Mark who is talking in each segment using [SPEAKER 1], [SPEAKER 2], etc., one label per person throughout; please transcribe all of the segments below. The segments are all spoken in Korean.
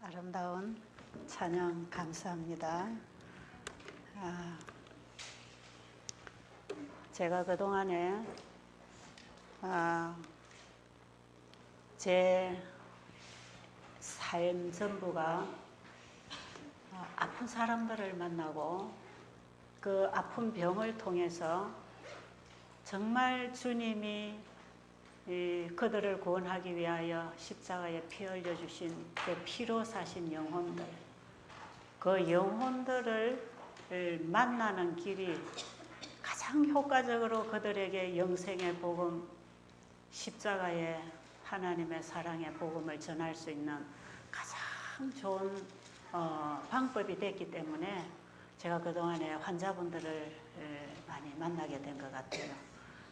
[SPEAKER 1] 아름다운 찬양 감사합니다. 제가 그동안에 제 삶 전부가 아픈 사람들을 만나고 그 아픈 병을 통해서 정말 주님이 그들을 구원하기 위하여 십자가에 피 흘려주신 그 피로 사신 영혼들, 그 영혼들을 만나는 길이 가장 효과적으로 그들에게 영생의 복음, 십자가의 하나님의 사랑의 복음을 전할 수 있는 가장 좋은 방법이 됐기 때문에 제가 그동안에 환자분들을 많이 만나게 된 것 같아요.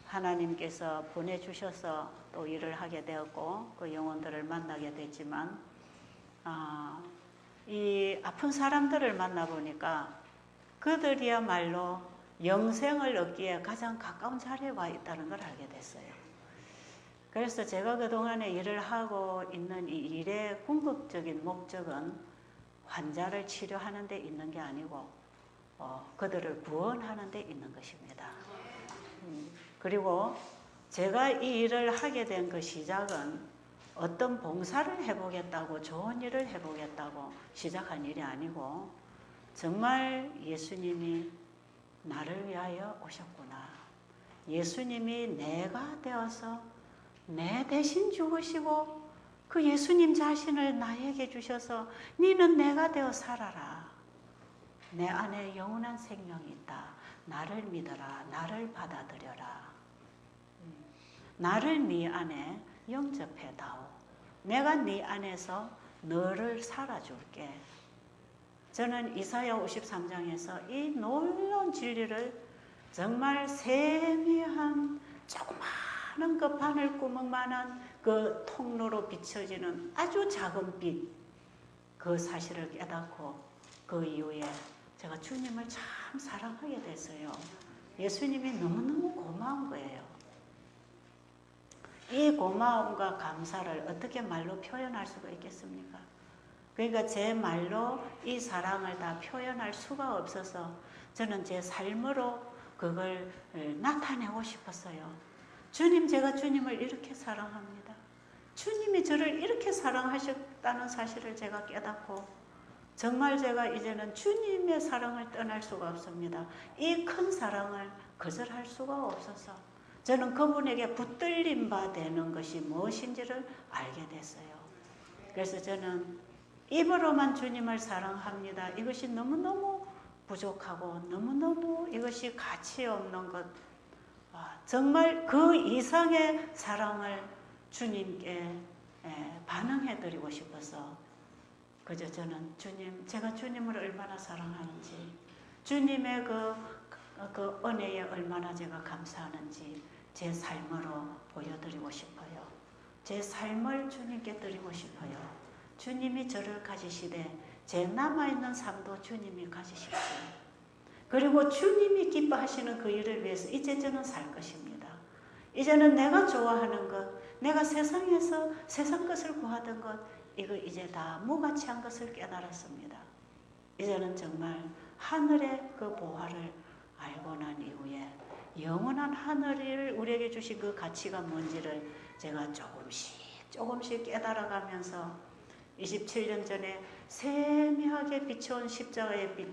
[SPEAKER 1] 하나님께서 보내주셔서 또 일을 하게 되었고 그 영혼들을 만나게 됐지만 이 아픈 사람들을 만나보니까 그들이야말로 영생을 얻기에 가장 가까운 자리에 와 있다는 걸 알게 됐어요. 그래서 제가 그동안에 일을 하고 있는 이 일의 궁극적인 목적은 환자를 치료하는 데 있는 게 아니고 그들을 구원하는 데 있는 것입니다. 그리고 제가 이 일을 하게 된 그 시작은 어떤 봉사를 해보겠다고, 좋은 일을 해보겠다고 시작한 일이 아니고 정말 예수님이 나를 위하여 오셨구나. 예수님이 내가 되어서 내 대신 죽으시고 그 예수님 자신을 나에게 주셔서 너는 내가 되어 살아라. 내 안에 영원한 생명이 있다. 나를 믿어라. 나를 받아들여라. 나를 네 안에 영접해다오. 내가 네 안에서 너를 살아줄게. 저는 이사야 53장에서 이 놀라운 진리를 정말 세미한 조그마한 그 바늘구멍만한 그 통로로 비춰지는 아주 작은 빛, 그 사실을 깨닫고 그 이후에 제가 주님을 참 사랑하게 됐어요. 예수님이 너무너무 고마운 거예요. 이 고마움과 감사를 어떻게 말로 표현할 수가 있겠습니까? 그러니까 제 말로 이 사랑을 다 표현할 수가 없어서 저는 제 삶으로 그걸 나타내고 싶었어요. 주님, 제가 주님을 이렇게 사랑합니다. 주님이 저를 이렇게 사랑하셨다는 사실을 제가 깨닫고 정말 제가 이제는 주님의 사랑을 떠날 수가 없습니다. 이 큰 사랑을 거절할 수가 없어서 저는 그분에게 붙들림 바 되는 것이 무엇인지를 알게 됐어요. 그래서 저는 입으로만 주님을 사랑합니다. 이것이 너무너무 부족하고 너무너무 이것이 가치 없는 것, 정말 그 이상의 사랑을 주님께 반응해 드리고 싶어서 그저 저는 주님, 제가 주님을 얼마나 사랑하는지, 주님의 그 은혜에 얼마나 제가 감사하는지 제 삶으로 보여드리고 싶어요. 제 삶을 주님께 드리고 싶어요. 주님이 저를 가지시되 제 남아있는 삶도 주님이 가지십시오. 그리고 주님이 기뻐하시는 그 일을 위해서 이제 저는 살 것입니다. 이제는 내가 좋아하는 것, 내가 세상에서 세상 것을 구하던 것, 이거 이제 다 무가치한 것을 깨달았습니다. 이제는 정말 하늘의 그 보화를 알고 난 이후에 영원한 하늘을 우리에게 주신 그 가치가 뭔지를 제가 조금씩 깨달아가면서 27년 전에 세미하게 비춰온 십자가의 빛,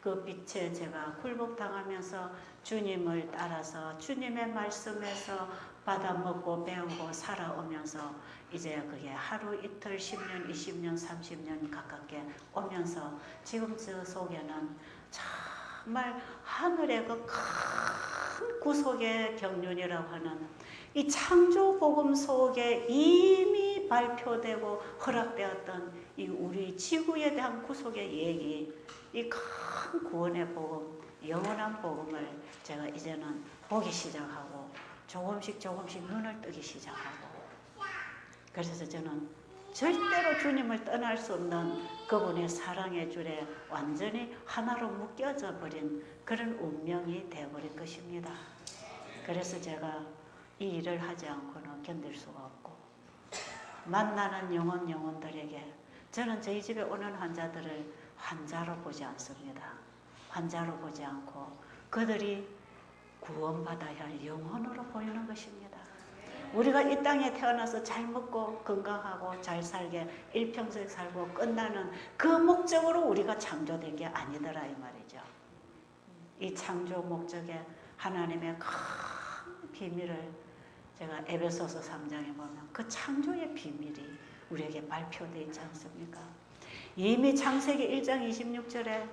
[SPEAKER 1] 그 빛에 제가 굴복당하면서 주님을 따라서 주님의 말씀에서 받아먹고 배우고 살아오면서 이제 그게 하루 이틀 10년 20년 30년 가깝게 오면서 지금 저 속에는 정말 하늘의 그 큰 구속의 경륜이라고 하는 이 창조복음 속에 이미 발표되고 허락되었던 이 우리 지구에 대한 구속의 얘기, 이 큰 구원의 복음, 영원한 복음을 제가 이제는 보기 시작하고 조금씩 눈을 뜨기 시작하고, 그래서 저는 절대로 주님을 떠날 수 없는 그분의 사랑의 줄에 완전히 하나로 묶여져 버린 그런 운명이 되어버린 것입니다. 그래서 제가 이 일을 하지 않고는 견딜 수가 없고 만나는 영혼들에게 저는 저희 집에 오는 환자들을 환자로 보지 않습니다. 환자로 보지 않고 그들이 구원받아야 할 영혼으로 보이는 것입니다. 우리가 이 땅에 태어나서 잘 먹고 건강하고 잘 살게 일평생 살고 끝나는 그 목적으로 우리가 창조된 게 아니더라 이 말이죠. 이 창조 목적에 하나님의 큰 비밀을 제가 에베소서 3장에 보면 그 창조의 비밀이 우리에게 발표되어 있지 않습니까? 이미 창세기 1장 26절에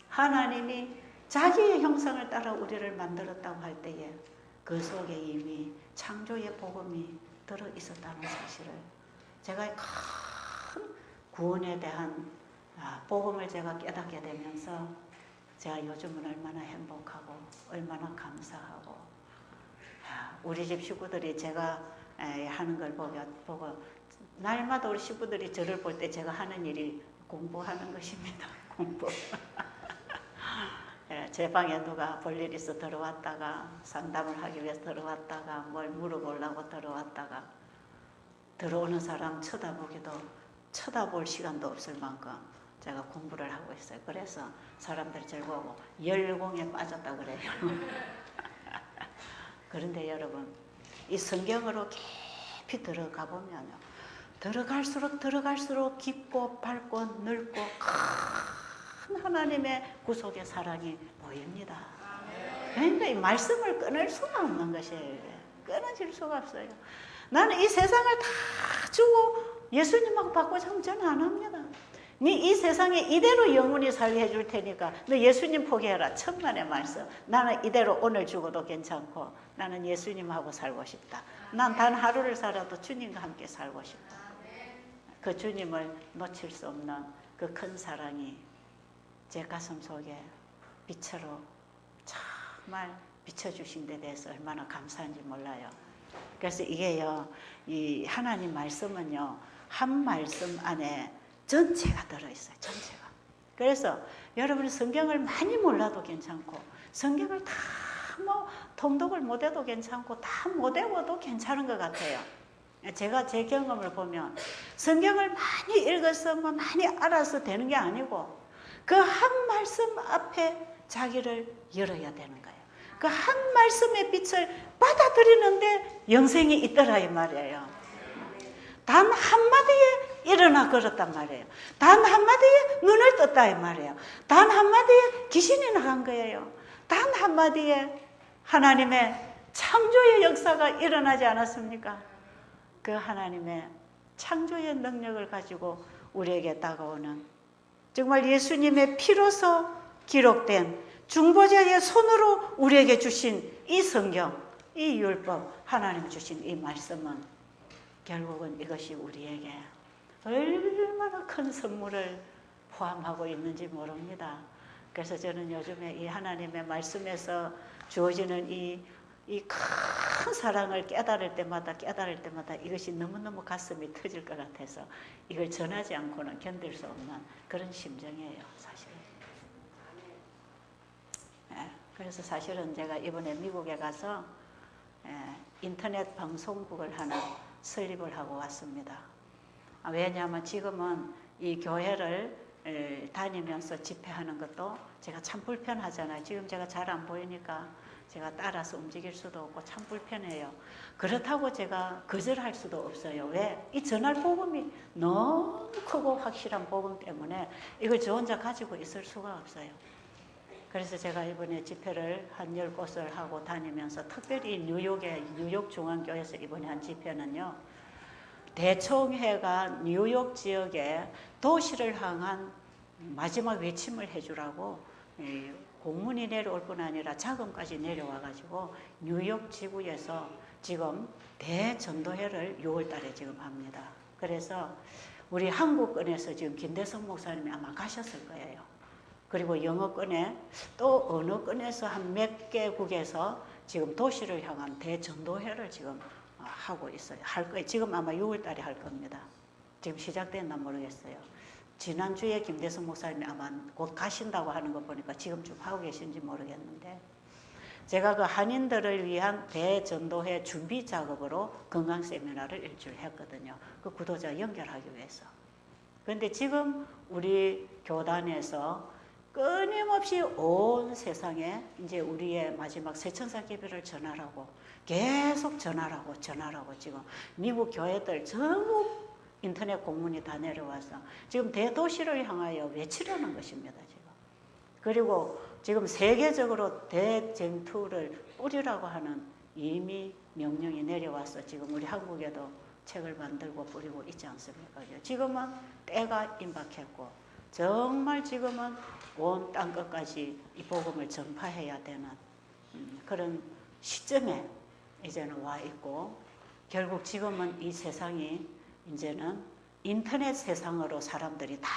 [SPEAKER 1] 하나님이 자기의 형상을 따라 우리를 만들었다고 할 때에 그 속에 이미 창조의 복음이 들어있었다는 사실을 제가 큰 구원에 대한 복음을 제가 깨닫게 되면서 제가 요즘은 얼마나 행복하고 얼마나 감사하고 우리 집 식구들이 제가 하는 걸 보고 날마다 우리 식구들이 저를 볼 때 제가 하는 일이 공부하는 것입니다. 공부. 제 방에 누가 볼 일 있어 들어왔다가 상담을 하기 위해서 들어왔다가 뭘 물어보려고 들어왔다가 들어오는 사람 쳐다볼 시간도 없을 만큼 제가 공부를 하고 있어요. 그래서 사람들이 저를 보고 열공에 빠졌다 그래요. 그런데 여러분 이 성경으로 깊이 들어가 보면요. 들어갈수록 깊고 밝고 넓고 큰 하나님의 구속의 사랑이 보입니다. 그러니까 이 말씀을 끊을 수가 없는 것이에요. 끊어질 수가 없어요. 나는 이 세상을 다 주고 예수님하고 바꾸자 하면 저는 안 합니다. 이 세상에 이대로 영원히 살게 해줄 테니까 너 예수님 포기해라. 천만의 말씀. 나는 이대로 오늘 죽어도 괜찮고 나는 예수님하고 살고 싶다. 난 단 하루를 살아도 주님과 함께 살고 싶다. 그 주님을 놓칠 수 없는 그 큰 사랑이 제 가슴 속에 빛으로 정말 비춰주신 데 대해서 얼마나 감사한지 몰라요. 그래서 이게요, 이 하나님 말씀은요, 한 말씀 안에 전체가 들어있어요. 전체가. 그래서 여러분이 성경을 많이 몰라도 괜찮고 성경을 다 통독을 못해도 괜찮고 다 못 외워도 괜찮은 것 같아요. 제가 제 경험을 보면 성경을 많이 읽어서 많이 알아서 되는 게 아니고 그 한 말씀 앞에 자기를 열어야 되는 거예요. 그 한 말씀의 빛을 받아들이는데 영생이 있더라 이 말이에요. 단 한마디에 일어나 걸었단 말이에요. 단 한마디에 눈을 떴다 이 말이에요. 단 한마디에 귀신이 나간 거예요. 단 한마디에 하나님의 창조의 역사가 일어나지 않았습니까? 그 하나님의 창조의 능력을 가지고 우리에게 다가오는 정말 예수님의 피로서 기록된 중보자의 손으로 우리에게 주신 이 성경, 이 율법, 하나님 주신 이 말씀은 결국은 이것이 우리에게 얼마나 큰 선물을 포함하고 있는지 모릅니다. 그래서 저는 요즘에 이 하나님의 말씀에서 주어지는 이 큰 사랑을 깨달을 때마다 이것이 너무너무 가슴이 터질 것 같아서 이걸 전하지 않고는 견딜 수 없는 그런 심정이에요, 사실은. 그래서 사실은 제가 이번에 미국에 가서 인터넷 방송국을 하나 설립을 하고 왔습니다. 왜냐하면 지금은 이 교회를 다니면서 집회하는 것도 제가 참 불편하잖아요. 지금 제가 잘 안 보이니까 제가 따라서 움직일 수도 없고 참 불편해요. 그렇다고 제가 거절할 수도 없어요. 왜? 이 전할 복음이 너무 크고 확실한 복음 때문에 이걸 저 혼자 가지고 있을 수가 없어요. 그래서 제가 이번에 집회를 한 10곳을 하고 다니면서 특별히 뉴욕 중앙교회에서 이번에 한 집회는요. 대총회가 뉴욕 지역에 도시를 향한 마지막 외침을 해주라고 공문이 내려올 뿐 아니라 자금까지 내려와가지고 뉴욕 지구에서 지금 대전도회를 6월 달에 지금 합니다. 그래서 우리 한국권에서 지금 김대성 목사님이 아마 가셨을 거예요. 그리고 영어권에 또 어느 권에서 한 몇 개국에서 지금 도시를 향한 대전도회를 지금 하고 있어요. 할 거예요. 지금 아마 6월 달에 할 겁니다. 지금 시작됐나 모르겠어요. 지난주에 김대성 목사님이 아마 곧 가신다고 하는 거 보니까 지금 좀 하고 계신지 모르겠는데 제가 그 한인들을 위한 대전도회 준비 작업으로 건강 세미나를 일주일 했거든요. 그 구도자 연결하기 위해서. 그런데 지금 우리 교단에서 끊임없이 온 세상에 이제 우리의 마지막 세천사 기별을 전하라고 계속 전하라고 지금 미국 교회들 전부 인터넷 공문이 다 내려와서 지금 대도시를 향하여 외치려는 것입니다. 지금. 그리고 지금 세계적으로 대쟁투를 뿌리라고 하는 이미 명령이 내려와서 지금 우리 한국에도 책을 만들고 뿌리고 있지 않습니까? 지금은 때가 임박했고 정말 지금은 온 땅끝까지 이 복음을 전파해야 되는 그런 시점에 이제는 와 있고, 결국 지금은 이 세상이 이제는 인터넷 세상으로 사람들이 다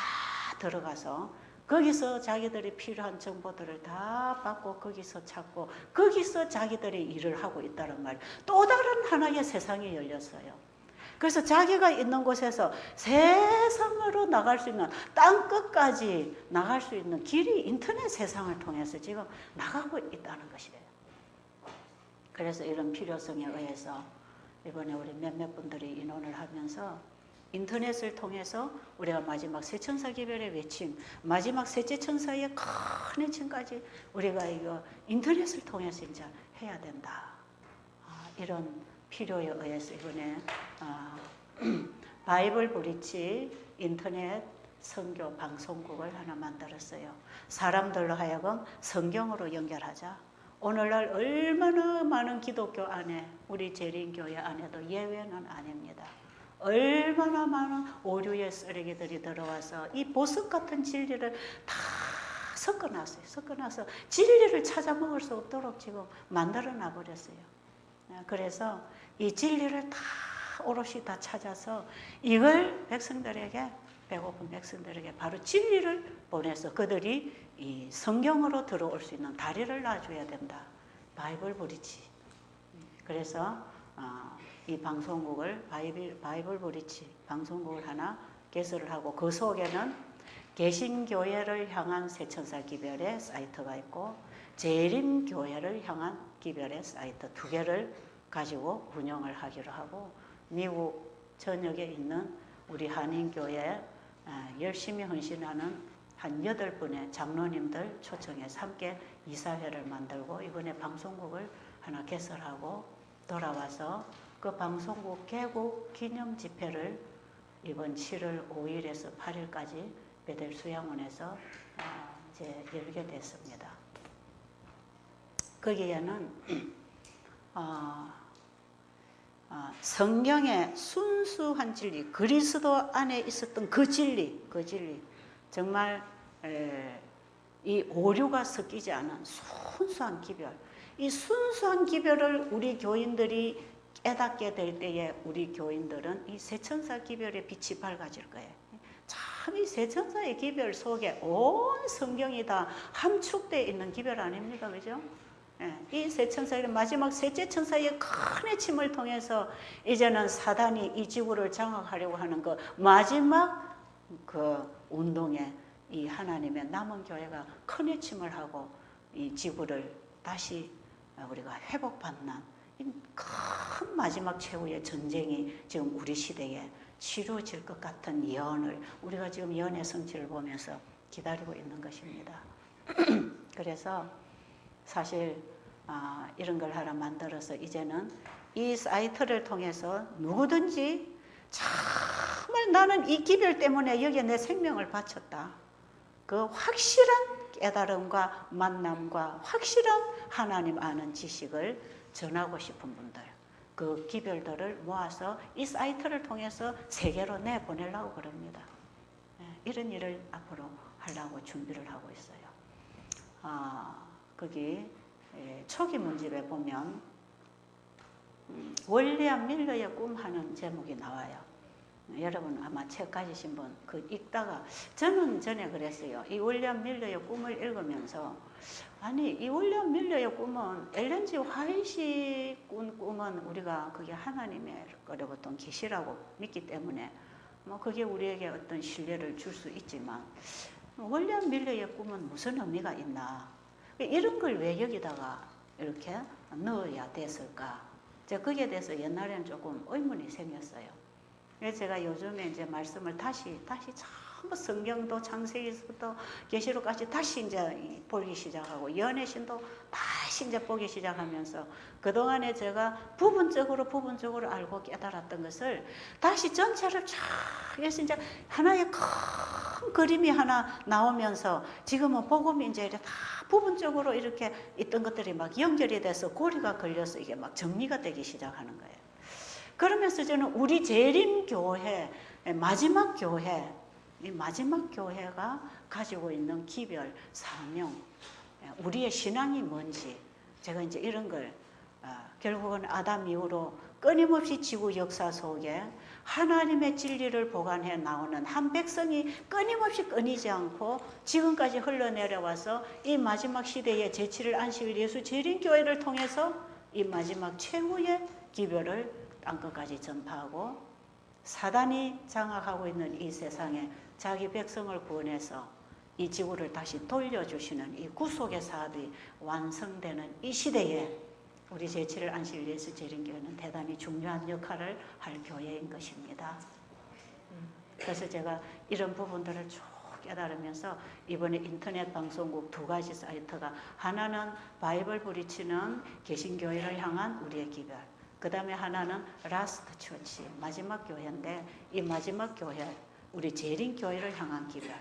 [SPEAKER 1] 들어가서 거기서 자기들이 필요한 정보들을 다 받고 거기서 찾고 거기서 자기들이 일을 하고 있다는 말. 또 다른 하나의 세상이 열렸어요. 그래서 자기가 있는 곳에서 세상으로 나갈 수 있는, 땅끝까지 나갈 수 있는 길이 인터넷 세상을 통해서 지금 나가고 있다는 것이에요. 그래서 이런 필요성에 의해서 이번에 우리 몇몇 분들이 인원을 하면서 인터넷을 통해서 우리가 마지막 세천사 기별의 외침, 마지막 셋째 천사의 큰 외침까지 우리가 이거 인터넷을 통해서 이제 해야 된다. 이런 필요에 의해서 이번에 바이블 브리지 인터넷 선교 방송국을 하나 만들었어요. 사람들로 하여금 성경으로 연결하자. 오늘날 얼마나 많은 기독교 안에, 우리 재림교회 안에도 예외는 아닙니다. 얼마나 많은 오류의 쓰레기들이 들어와서 이 보석 같은 진리를 다 섞어놨어요. 섞어놔서 진리를 찾아 먹을 수 없도록 지금 만들어 놔버렸어요. 그래서 이 진리를 다 오롯이 다 찾아서 이걸 백성들에게, 배고픈 백성들에게 바로 진리를 보내서 그들이 이 성경으로 들어올 수 있는 다리를 놔줘야 된다. 바이블 브리지. 그래서 이 방송국을 바이블 브리지 방송국을 하나 개설을 하고, 그 속에는 개신교회를 향한 세천사 기별의 사이트가 있고 재림교회를 향한 기별의 사이트 두 개를 가지고 운영을 하기로 하고, 미국 전역에 있는 우리 한인교회 열심히 헌신하는 한 8분의 장로님들 초청해서 함께 이사회를 만들고 이번에 방송국을 하나 개설하고 돌아와서 그 방송국 개국 기념 집회를 이번 7월 5일에서 8일까지 베델 수양원에서 이제 열게 됐습니다. 거기에는 성경의 순수한 진리, 그리스도 안에 있었던 그 진리 정말 이 오류가 섞이지 않은 순수한 기별, 이 순수한 기별을 우리 교인들이 깨닫게 될 때에 우리 교인들은 이 세천사 기별의 빛이 밝아질 거예요. 참 이 세천사의 기별 속에 온 성경이 다 함축되어 있는 기별 아닙니까? 그죠? 이 세천사의 마지막 셋째 천사의 큰 외침을 통해서 이제는 사단이 이 지구를 장악하려고 하는 그 마지막 그 운동에 이 하나님의 남은 교회가 큰 외침을 하고 이 지구를 다시 우리가 회복받는 큰 마지막 최후의 전쟁이 지금 우리 시대에 치루어질 것 같은 예언을 우리가 지금 예언의 성취를 보면서 기다리고 있는 것입니다. 그래서 사실 이런 걸 하나 만들어서 이제는 이 사이트를 통해서 누구든지 정말 나는 이 기별 때문에 여기에 내 생명을 바쳤다. 그 확실한 깨달음과 만남과 확실한 하나님 아는 지식을 전하고 싶은 분들, 그 기별들을 모아서 이 사이트를 통해서 세계로 내보내려고 그럽니다. 이런 일을 앞으로 하려고 준비를 하고 있어요. 거기 초기 문집에 보면 월리암 밀러의 꿈 하는 제목이 나와요. 여러분 아마 책 가지신 분 그 읽다가, 저는 전에 그랬어요. 이 윌리엄 밀러의 꿈을 읽으면서 아니 이 윌리엄 밀러의 꿈은 엘렌 G 화이트의 꿈은 우리가 그게 하나님의 거로부터 계시라고 믿기 때문에 뭐 그게 우리에게 어떤 신뢰를 줄 수 있지만 윌리엄 밀러의 꿈은 무슨 의미가 있나, 이런 걸 왜 여기다가 이렇게 넣어야 됐을까, 제가 거기에 대해서 옛날에는 조금 의문이 생겼어요. 그래서 제가 요즘에 이제 말씀을 다시 전부 성경도 창세기부터 계시록까지 다시 이제 보기 시작하고 연애신도 다시 이제 보기 시작하면서 그동안에 제가 부분적으로 알고 깨달았던 것을 다시 전체를 쫙 해서 이제 하나의 큰 그림이 하나 나오면서 지금은 복음이 이제 다 부분적으로 이렇게 있던 것들이 막 연결이 돼서 고리가 걸려서 이게 막 정리가 되기 시작하는 거예요. 그러면서 저는 우리 재림교회 마지막 교회, 이 마지막 교회가 가지고 있는 기별, 사명, 우리의 신앙이 뭔지 제가 이제 이런 걸 결국은 아담 이후로 끊임없이 지구 역사 속에 하나님의 진리를 보관해 나오는 한 백성이 끊임없이 끊이지 않고 지금까지 흘러내려와서 이 마지막 시대의 제7일 안식일 예수 재림교회를 통해서 이 마지막 최후의 기별을 땅끝까지 전파하고 사단이 장악하고 있는 이 세상에 자기 백성을 구원해서 이 지구를 다시 돌려주시는 이 구속의 사업이 완성되는 이 시대에 우리 제7일 안식일 예수 재림교회는 대단히 중요한 역할을 할 교회인 것입니다. 그래서 제가 이런 부분들을 쭉 깨달으면서 이번에 인터넷 방송국 2가지 사이트가 하나는 바이블 브리치는 개신교회를 향한 우리의 기별, 그 다음에 하나는 라스트 처치, 마지막 교회인데 이 마지막 교회, 우리 재림교회를 향한 기별.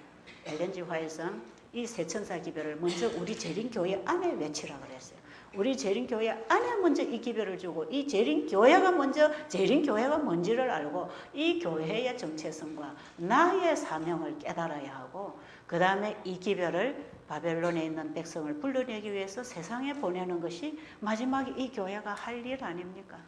[SPEAKER 1] 엘렌 G. 화이트는 이 세천사 기별을 먼저 우리 재림교회 안에 외치라 그랬어요. 우리 재림교회 안에 먼저 이 기별을 주고 이 재림교회가 먼저 재림교회가 뭔지를 알고 이 교회의 정체성과 나의 사명을 깨달아야 하고 그 다음에 이 기별을 바벨론에 있는 백성을 불러내기 위해서 세상에 보내는 것이 마지막에 이 교회가 할 일 아닙니까?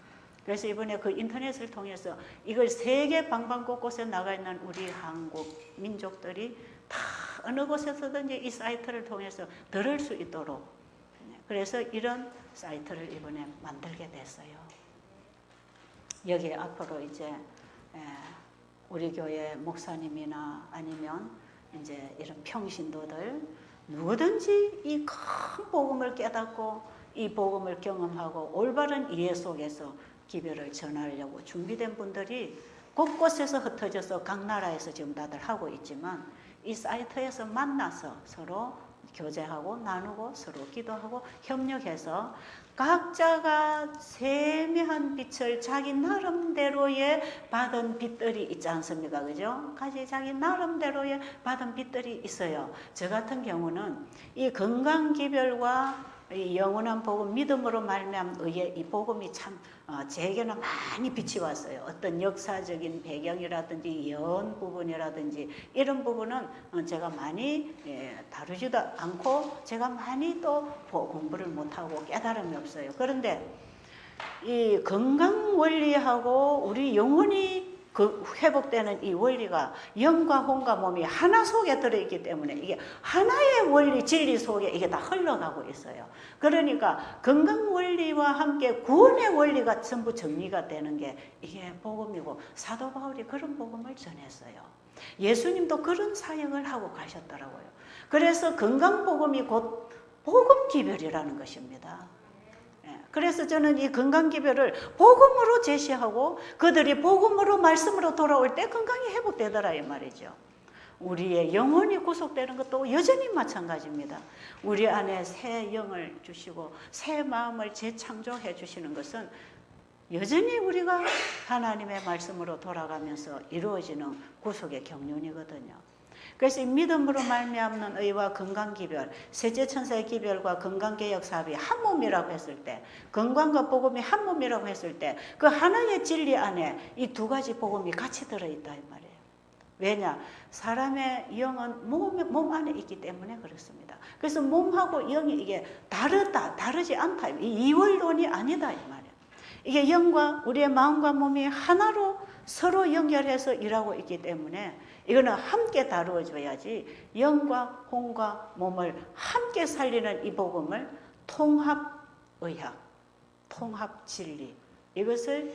[SPEAKER 1] 그래서 이번에 그 인터넷을 통해서 이걸 세계 방방곳곳에 나가 있는 우리 한국 민족들이 다 어느 곳에서든지 이 사이트를 통해서 들을 수 있도록 그래서 이런 사이트를 이번에 만들게 됐어요. 여기에 앞으로 이제 우리 교회 목사님이나 아니면 이제 이런 평신도들 누구든지 이 큰 복음을 깨닫고 이 복음을 경험하고 올바른 이해 속에서 기별을 전하려고 준비된 분들이 곳곳에서 흩어져서 각 나라에서 지금 다들 하고 있지만 이 사이트에서 만나서 서로 교제하고 나누고 서로 기도하고 협력해서 각자가 세미한 빛을 자기 나름대로의 받은 빛들이 있지 않습니까? 그죠? 자기 나름대로의 받은 빛들이 있어요. 저 같은 경우는 이 건강기별과 이 영원한 복음 믿음으로 말미암은 의의 이 복음이 참 제게는 많이 빛이 왔어요. 어떤 역사적인 배경이라든지 예언 부분이라든지 이런 부분은 제가 많이 다루지도 않고 제가 많이 또 공부를 못하고 깨달음이 없어요. 그런데 이 건강 원리하고 우리 영혼이 회복되는 이 원리가 영과 혼과 몸이 하나 속에 들어있기 때문에 이게 하나의 원리 진리 속에 이게 다 흘러가고 있어요. 그러니까 건강 원리와 함께 구원의 원리가 전부 정리가 되는 게 이게 복음이고 사도 바울이 그런 복음을 전했어요. 예수님도 그런 사역을 하고 가셨더라고요. 그래서 건강 복음이 곧 복음 기별이라는 것입니다. 그래서 저는 이 건강기별을 복음으로 제시하고 그들이 복음으로 말씀으로 돌아올 때 건강이 회복되더라 이 말이죠. 우리의 영혼이 구속되는 것도 여전히 마찬가지입니다. 우리 안에 새 영을 주시고 새 마음을 재창조해 주시는 것은 여전히 우리가 하나님의 말씀으로 돌아가면서 이루어지는 구속의 경륜이거든요. 그래서 이 믿음으로 말미암는 의와 건강기별, 셋째 천사의 기별과 건강개혁사업이 한 몸이라고 했을 때, 건강과 복음이 한 몸이라고 했을 때 그 하나의 진리 안에 이 2가지 복음이 같이 들어있다 이 말이에요. 왜냐? 사람의 영은 몸 안에 있기 때문에 그렇습니다. 그래서 몸하고 영이 이게 다르지 않다. 이 이원론이 아니다 이 말이에요. 이게 영과 우리의 마음과 몸이 하나로 서로 연결해서 일하고 있기 때문에 이거는 함께 다루어줘야지 영과 혼과 몸을 함께 살리는 이 복음을 통합의학, 통합진리 이것을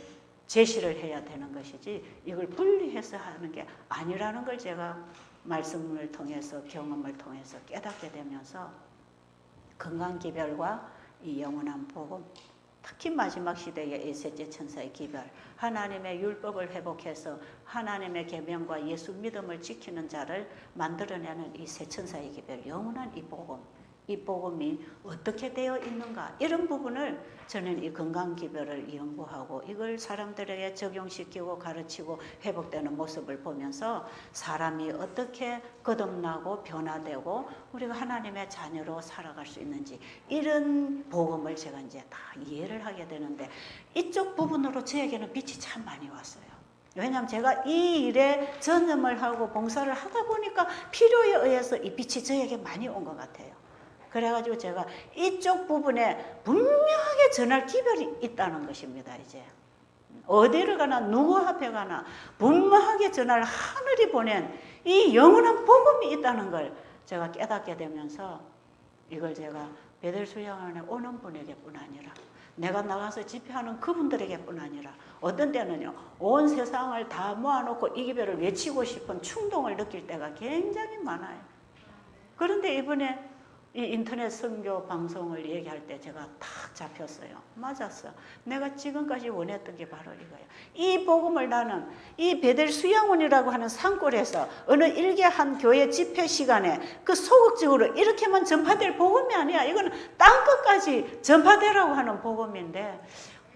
[SPEAKER 1] 제시를 해야 되는 것이지 이걸 분리해서 하는 게 아니라는 걸 제가 말씀을 통해서 경험을 통해서 깨닫게 되면서 건강기별과 이 영원한 복음 특히 마지막 시대의 이 셋째 천사의 기별, 하나님의 율법을 회복해서 하나님의 계명과 예수 믿음을 지키는 자를 만들어내는 이 세 천사의 기별, 영원한 이 복음, 이 복음이 어떻게 되어 있는가, 이런 부분을 저는 이 건강기별을 연구하고 이걸 사람들에게 적용시키고 가르치고 회복되는 모습을 보면서 사람이 어떻게 거듭나고 변화되고 우리가 하나님의 자녀로 살아갈 수 있는지, 이런 복음을 제가 이제 다 이해를 하게 되는데, 이쪽 부분으로 저에게는 빛이 참 많이 왔어요. 왜냐하면 제가 이 일에 전념을 하고 봉사를 하다 보니까 필요에 의해서 이 빛이 저에게 많이 온 것 같아요. 그래가지고 제가 이쪽 부분에 분명하게 전할 기별이 있다는 것입니다. 이제 어디를 가나 누구 앞에 가나 분명하게 전할 하늘이 보낸 이 영원한 복음이 있다는 걸 제가 깨닫게 되면서, 이걸 제가 베델수양원에 오는 분에게뿐 아니라 내가 나가서 집회하는 그분들에게뿐 아니라 어떤 때는요, 온 세상을 다 모아놓고 이 기별을 외치고 싶은 충동을 느낄 때가 굉장히 많아요. 그런데 이번에 이 인터넷 선교 방송을 얘기할 때 제가 탁 잡혔어요. 맞았어. 내가 지금까지 원했던 게 바로 이거예요. 이 복음을 나는 이 베델 수양원이라고 하는 산골에서 어느 일개 한 교회 집회 시간에 그 소극적으로 이렇게만 전파될 복음이 아니야. 이건 땅끝까지 전파되라고 하는 복음인데,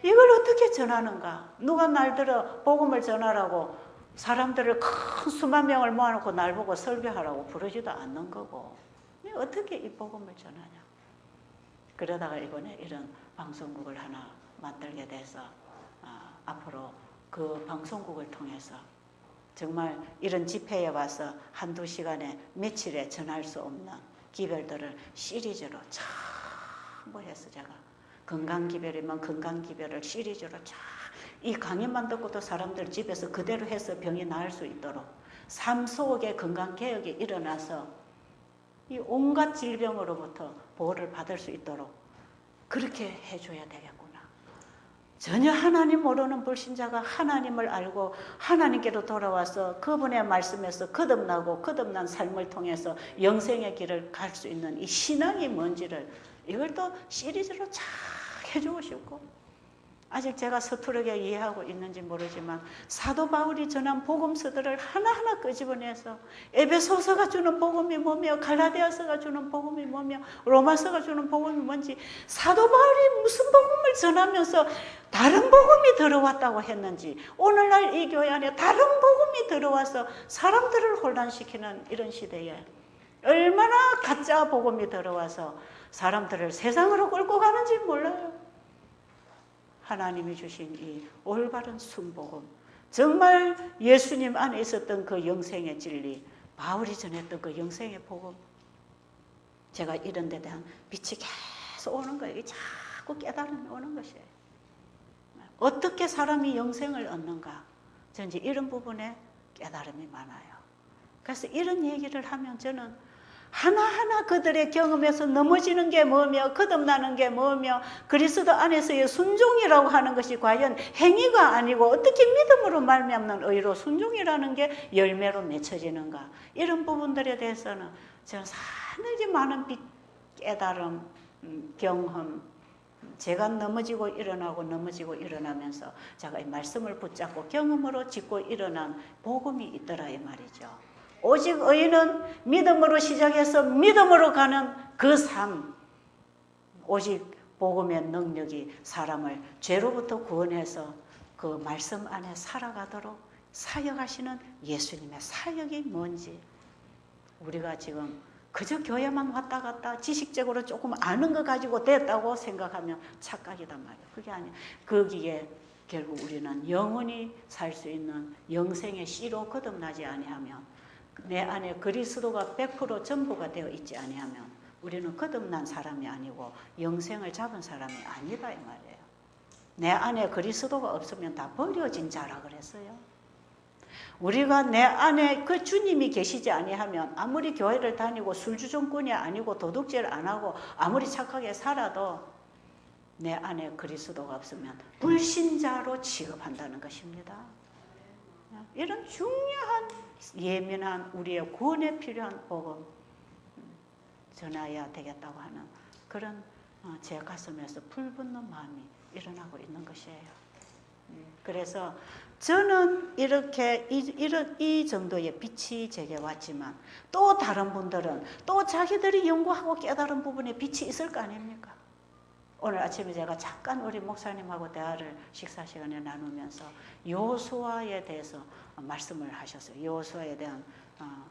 [SPEAKER 1] 이걸 어떻게 전하는가? 누가 날 들어 복음을 전하라고 사람들을 큰 수만 명을 모아놓고 날 보고 설교하라고 부르지도 않는 거고, 어떻게 이 복음을 전하냐. 그러다가 이번에 이런 방송국을 하나 만들게 돼서 앞으로 그 방송국을 통해서 정말 이런 집회에 와서 한두 시간에 며칠에 전할 수 없는 기별들을 시리즈로 전부 해서 제가 건강기별이면 건강기별을 시리즈로 쫙, 이 강연만 듣고도 사람들 집에서 그대로 해서 병이 나을 수 있도록 삶 속에 건강개혁이 일어나서 이 온갖 질병으로부터 보호를 받을 수 있도록 그렇게 해줘야 되겠구나. 전혀 하나님 모르는 불신자가 하나님을 알고 하나님께로 돌아와서 그분의 말씀에서 거듭나고 거듭난 삶을 통해서 영생의 길을 갈 수 있는 이 신앙이 뭔지를, 이걸 또 시리즈로 쫙 해주고 싶고, 아직 제가 서투르게 이해하고 있는지 모르지만 사도 바울이 전한 복음서들을 하나하나 끄집어내서 에베소서가 주는 복음이 뭐며, 갈라디아서가 주는 복음이 뭐며, 로마서가 주는 복음이 뭔지, 사도 바울이 무슨 복음을 전하면서 다른 복음이 들어왔다고 했는지, 오늘날 이 교회 안에 다른 복음이 들어와서 사람들을 혼란시키는 이런 시대에 얼마나 가짜 복음이 들어와서 사람들을 세상으로 끌고 가는지 몰라요. 하나님이 주신 이 올바른 순복음, 정말 예수님 안에 있었던 그 영생의 진리, 바울이 전했던 그 영생의 복음, 제가 이런 데 대한 빛이 계속 오는 거예요. 자꾸 깨달음이 오는 것이에요. 어떻게 사람이 영생을 얻는가, 저는 이제 이런 부분에 깨달음이 많아요. 그래서 이런 얘기를 하면 저는 하나하나 그들의 경험에서 넘어지는 게 뭐며 거듭나는 게 뭐며 그리스도 안에서의 순종이라고 하는 것이 과연 행위가 아니고 어떻게 믿음으로 말미암는 의로 순종이라는 게 열매로 맺혀지는가, 이런 부분들에 대해서는 저는 사늘지 많은 깨달음, 경험, 제가 넘어지고 일어나고 넘어지고 일어나면서 제가 이 말씀을 붙잡고 경험으로 짓고 일어난 복음이 있더라 이 말이죠. 오직 의인은 믿음으로 시작해서 믿음으로 가는 그 삶, 오직 복음의 능력이 사람을 죄로부터 구원해서 그 말씀 안에 살아가도록 사역하시는 예수님의 사역이 뭔지, 우리가 지금 그저 교회만 왔다 갔다 지식적으로 조금 아는 거 가지고 됐다고 생각하면 착각이단 말이에요. 그게 아니에요. 거기에 결국 우리는 영원히 살 수 있는 영생의 씨로 거듭나지 아니하면, 내 안에 그리스도가 100% 전부가 되어 있지 아니하면 우리는 거듭난 사람이 아니고 영생을 잡은 사람이 아니다 이 말이에요. 내 안에 그리스도가 없으면 다 버려진 자라 그랬어요. 우리가 내 안에 그 주님이 계시지 아니하면 아무리 교회를 다니고 술주정꾼이 아니고 도둑질 안 하고 아무리 착하게 살아도 내 안에 그리스도가 없으면 불신자로 취급한다는 것입니다. 이런 중요한 예민한 우리의 구원에 필요한 복음 전해야 되겠다고 하는 그런 제 가슴에서 불붙는 마음이 일어나고 있는 것이에요. 그래서 저는 이렇게 이 정도의 빛이 제게 왔지만 또 다른 분들은 또 자기들이 연구하고 깨달은 부분에 빛이 있을 거 아닙니까? 오늘 아침에 제가 잠깐 우리 목사님하고 대화를 식사 시간에 나누면서 여호수아에 대해서 말씀을 하셨어요. 여호수아에 대한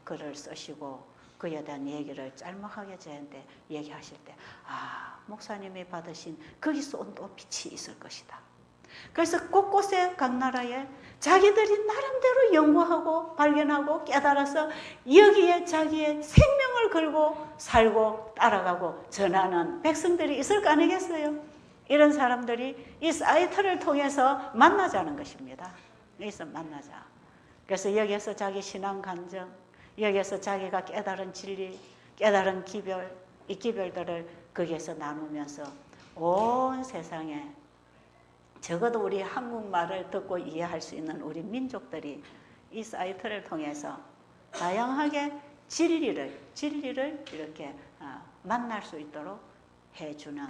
[SPEAKER 1] 글을 쓰시고 그에 대한 얘기를 짤막하게 저한테 얘기하실 때 목사님이 받으신 거기서 온 또 빛이 있을 것이다. 그래서 곳곳에 각 나라에 자기들이 나름대로 연구하고 발견하고 깨달아서 여기에 자기의 생명을 걸고 살고 따라가고 전하는 백성들이 있을 거 아니겠어요? 이런 사람들이 이 사이트를 통해서 만나자는 것입니다. 여기서 만나자. 그래서 여기에서 자기 신앙 감정, 여기에서 자기가 깨달은 진리, 깨달은 기별, 이 기별들을 거기에서 나누면서 온 세상에 적어도 우리 한국말을 듣고 이해할 수 있는 우리 민족들이 이 사이트를 통해서 다양하게 진리를 이렇게 만날 수 있도록 해주는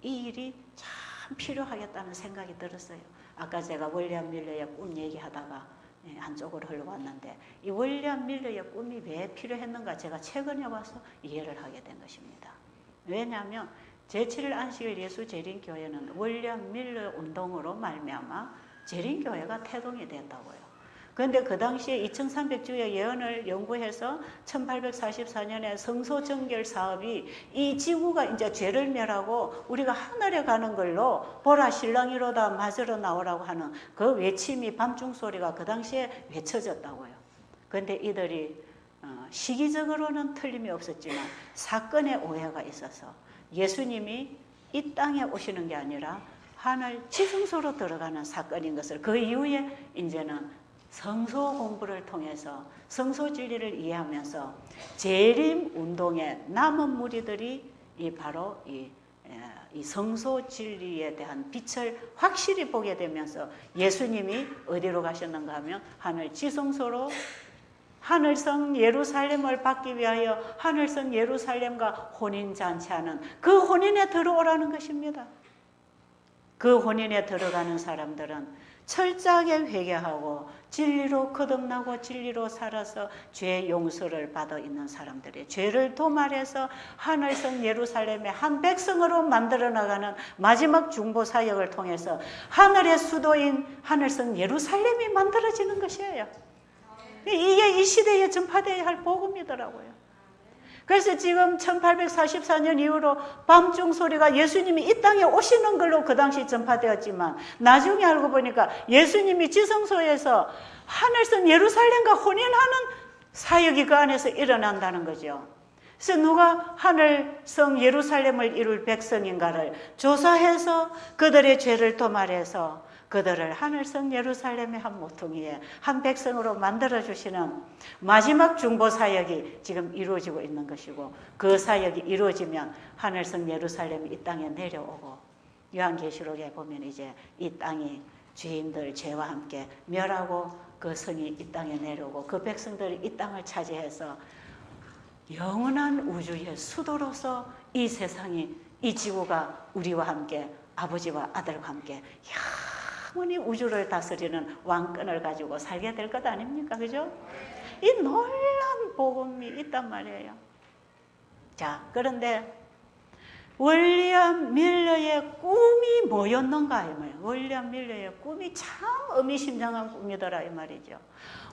[SPEAKER 1] 이 일이 참 필요하겠다는 생각이 들었어요. 아까 제가 윌리엄 밀러의 꿈 얘기하다가 한쪽으로 흘러왔는데 이 윌리엄 밀러의 꿈이 왜 필요했는가 제가 최근에 와서 이해를 하게 된 것입니다. 왜냐하면 제7일 안식일 예수 재림교회는 윌리엄 밀러 운동으로 말미암아 재림교회가 태동이 됐다고요. 그런데 그 당시에 2300주의 예언을 연구해서 1844년에 성소 정결 사업이 이 지구가 이제 죄를 멸하고 우리가 하늘에 가는 걸로 보라 신랑이로다 맞으러 나오라고 하는 그 외침이 밤중 소리가 그 당시에 외쳐졌다고요. 그런데 이들이 시기적으로는 틀림이 없었지만 사건의 오해가 있어서 예수님이 이 땅에 오시는 게 아니라 하늘 지성소로 들어가는 사건인 것을 그 이후에 이제는 성소 공부를 통해서 성소 진리를 이해하면서 재림 운동의 남은 무리들이 바로 이 성소 진리에 대한 빛을 확실히 보게 되면서 예수님이 어디로 가셨는가 하면 하늘 지성소로 하늘성 예루살렘을 받기 위하여 하늘성 예루살렘과 혼인잔치하는 그 혼인에 들어오라는 것입니다. 그 혼인에 들어가는 사람들은 철저하게 회개하고 진리로 거듭나고 진리로 살아서 죄 용서를 받아 있는 사람들이 죄를 도말해서 하늘성 예루살렘의 한 백성으로 만들어 나가는 마지막 중보 사역을 통해서 하늘의 수도인 하늘성 예루살렘이 만들어지는 것이에요. 이게 이 시대에 전파되어야 할 복음이더라고요. 그래서 지금 1844년 이후로 밤중 소리가 예수님이 이 땅에 오시는 걸로 그 당시 전파되었지만 나중에 알고 보니까 예수님이 지성소에서 하늘성 예루살렘과 혼인하는 사역이 그 안에서 일어난다는 거죠. 그래서 누가 하늘성 예루살렘을 이룰 백성인가를 조사해서 그들의 죄를 도말해서 그들을 하늘성 예루살렘의 한 모퉁이에 한 백성으로 만들어주시는 마지막 중보 사역이 지금 이루어지고 있는 것이고 그 사역이 이루어지면 하늘성 예루살렘이 이 땅에 내려오고 요한계시록에 보면 이제 이 땅이 죄인들 죄와 함께 멸하고 그 성이 이 땅에 내려오고 그 백성들이 이 땅을 차지해서 영원한 우주의 수도로서 이 세상이 이 지구가 우리와 함께 아버지와 아들과 함께 영원히 우주를 다스리는 왕권을 가지고 살게 될 것 아닙니까? 그죠? 이 놀라운 복음이 있단 말이에요. 자, 그런데 윌리엄 밀러의 꿈이 뭐였는가 이 말이에요. 윌리엄 밀러의 꿈이 참 의미심장한 꿈이더라 이 말이죠.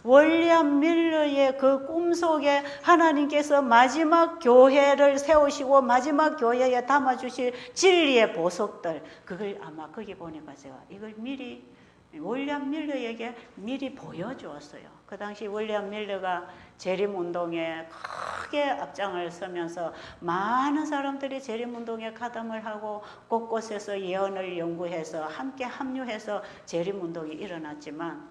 [SPEAKER 1] 윌리엄 밀러의 그 꿈 속에 하나님께서 마지막 교회를 세우시고 마지막 교회에 담아주실 진리의 보석들 그걸 아마 거기 보니까 제가 이걸 미리 윌리엄 밀러에게 미리 보여주었어요. 그 당시 윌리엄 밀러가 재림운동에 크게 앞장을 서면서 많은 사람들이 재림운동에 가담을 하고 곳곳에서 예언을 연구해서 함께 합류해서 재림운동이 일어났지만